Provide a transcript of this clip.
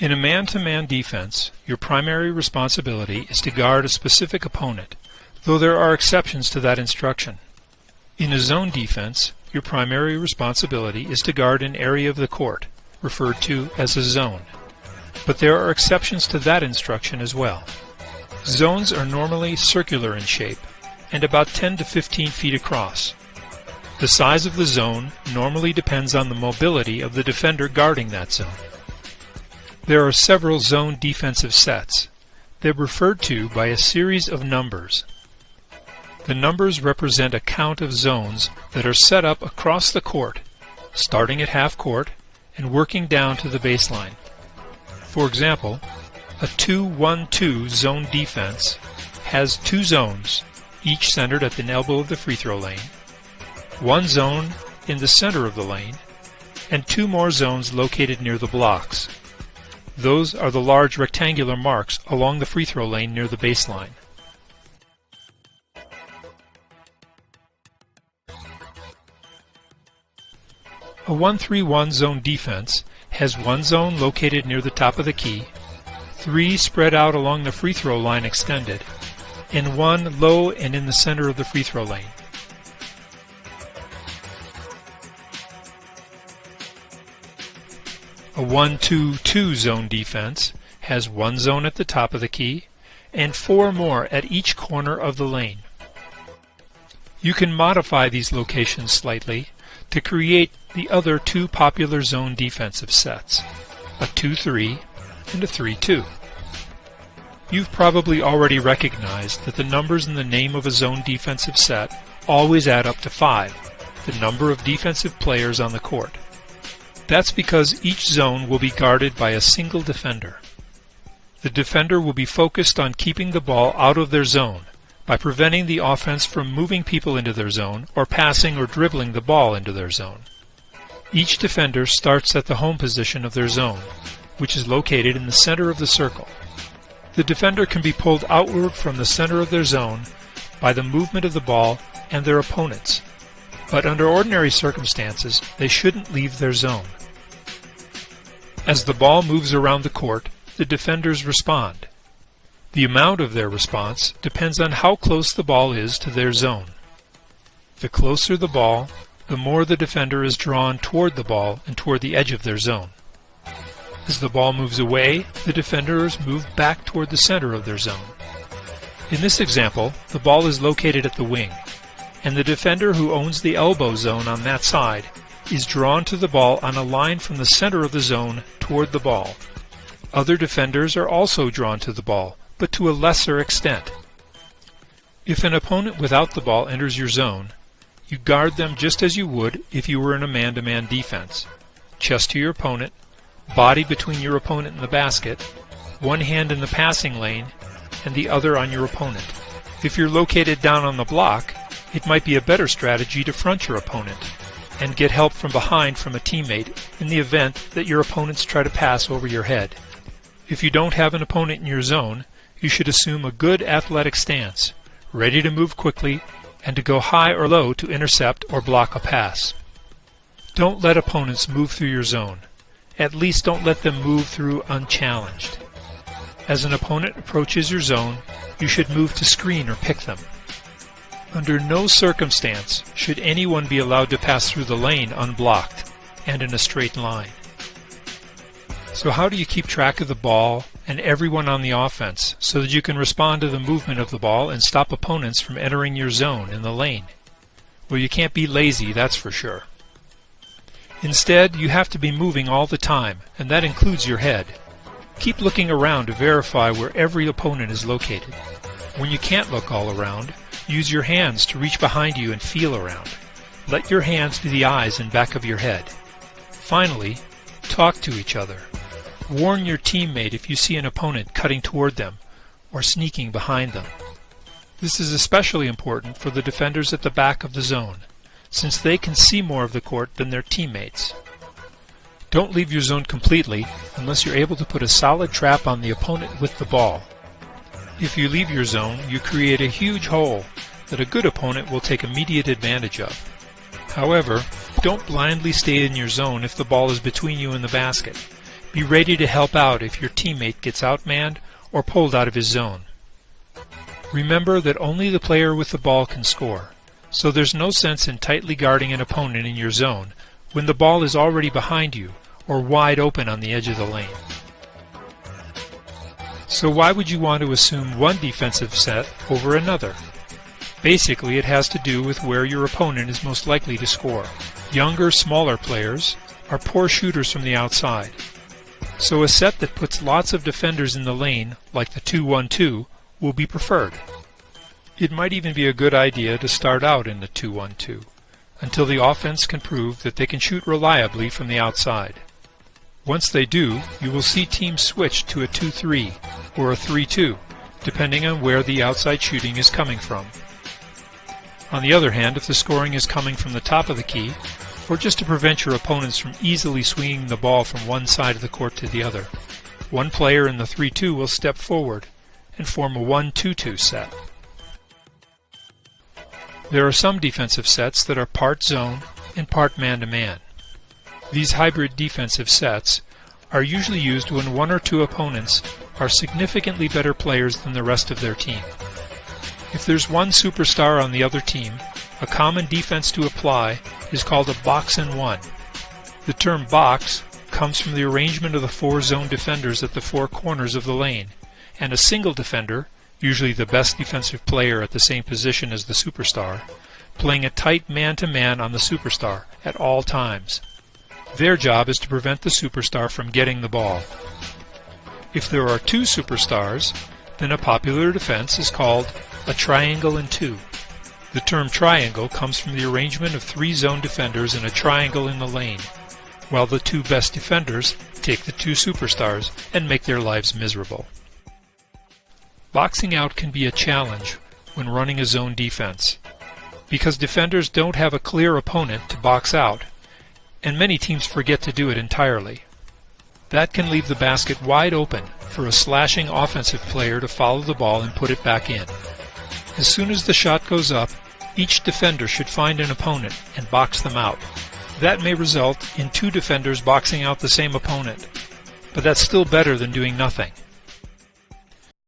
In a man-to-man defense, your primary responsibility is to guard a specific opponent, though there are exceptions to that instruction. In a zone defense, your primary responsibility is to guard an area of the court, referred to as a zone. But there are exceptions to that instruction as well. Zones are normally circular in shape and about 10 to 15 feet across. The size of the zone normally depends on the mobility of the defender guarding that zone. There are several zone defensive sets. They're referred to by a series of numbers. The numbers represent a count of zones that are set up across the court, starting at half court and working down to the baseline. For example, a 2-1-2 zone defense has 2 zones, each centered at the elbow of the free throw lane, 1 zone in the center of the lane, and 2 more zones located near the blocks. Those are the large rectangular marks along the free throw lane near the baseline. A 1-3-1 zone defense has 1 zone located near the top of the key, 3 spread out along the free throw line extended, and 1 low and in the center of the free throw lane. A 1-2-2 zone defense has 1 zone at the top of the key and 4 more at each corner of the lane. You can modify these locations slightly to create the other 2 popular zone defensive sets, a 2-3 and a 3-2. You've probably already recognized that the numbers in the name of a zone defensive set always add up to 5, the number of defensive players on the court. That's because each zone will be guarded by a single defender. The defender will be focused on keeping the ball out of their zone by preventing the offense from moving people into their zone or passing or dribbling the ball into their zone. Each defender starts at the home position of their zone, which is located in the center of the circle. The defender can be pulled outward from the center of their zone by the movement of the ball and their opponents, but under ordinary circumstances they shouldn't leave their zone. As the ball moves around the court, the defenders respond. The amount of their response depends on how close the ball is to their zone. The closer the ball, the more the defender is drawn toward the ball and toward the edge of their zone. As the ball moves away, the defenders move back toward the center of their zone. In this example, the ball is located at the wing, and the defender who owns the elbow zone on that side is drawn to the ball on a line from the center of the zone toward the ball. Other defenders are also drawn to the ball, but to a lesser extent. If an opponent without the ball enters your zone, you guard them just as you would if you were in a man-to-man defense. Chest to your opponent, body between your opponent and the basket, one hand in the passing lane, and the other on your opponent. If you're located down on the block, it might be a better strategy to front your opponent and get help from behind from a teammate in the event that your opponents try to pass over your head. If you don't have an opponent in your zone, you should assume a good athletic stance, ready to move quickly and to go high or low to intercept or block a pass. Don't let opponents move through your zone. At least don't let them move through unchallenged. As an opponent approaches your zone, you should move to screen or pick them. Under no circumstance should anyone be allowed to pass through the lane unblocked and in a straight line. So how do you keep track of the ball and everyone on the offense so that you can respond to the movement of the ball and stop opponents from entering your zone in the lane? Well, you can't be lazy, that's for sure. Instead, you have to be moving all the time, and that includes your head. Keep looking around to verify where every opponent is located. When you can't look all around, use your hands to reach behind you and feel around. Let your hands be the eyes and back of your head. Finally, talk to each other. Warn your teammate if you see an opponent cutting toward them or sneaking behind them. This is especially important for the defenders at the back of the zone, since they can see more of the court than their teammates. Don't leave your zone completely unless you're able to put a solid trap on the opponent with the ball. If you leave your zone, you create a huge hole that a good opponent will take immediate advantage of. However, don't blindly stay in your zone if the ball is between you and the basket, Be ready to help out if your teammate gets outmanned or pulled out of his zone. Remember that only the player with the ball can score, so there's no sense in tightly guarding an opponent in your zone when the ball is already behind you or wide open on the edge of the lane. So why would you want to assume one defensive set over another? Basically, it has to do with where your opponent is most likely to score. Younger, smaller players are poor shooters from the outside. So a set that puts lots of defenders in the lane, like the 2-1-2, will be preferred. It might even be a good idea to start out in the 2-1-2, until the offense can prove that they can shoot reliably from the outside. Once they do, you will see teams switch to a 2-3 or a 3-2, depending on where the outside shooting is coming from. On the other hand, if the scoring is coming from the top of the key, or just to prevent your opponents from easily swinging the ball from one side of the court to the other, one player in the 3-2 will step forward and form a 1-2-2 set. There are some defensive sets that are part zone and part man-to-man. These hybrid defensive sets are usually used when one or two opponents are significantly better players than the rest of their team. If there's one superstar on the other team, a common defense to apply is called a box-and-one. The term box comes from the arrangement of the four zone defenders at the four corners of the lane, and a single defender, usually the best defensive player at the same position as the superstar, playing a tight man-to-man on the superstar at all times. Their job is to prevent the superstar from getting the ball. If there are two superstars, then a popular defense is called a triangle and two. The term triangle comes from the arrangement of three zone defenders in a triangle in the lane, while the two best defenders take the two superstars and make their lives miserable. Boxing out can be a challenge when running a zone defense, because defenders don't have a clear opponent to box out, and many teams forget to do it entirely. That can leave the basket wide open for a slashing offensive player to follow the ball and put it back in. As soon as the shot goes up, each defender should find an opponent and box them out. That may result in two defenders boxing out the same opponent, but that's still better than doing nothing.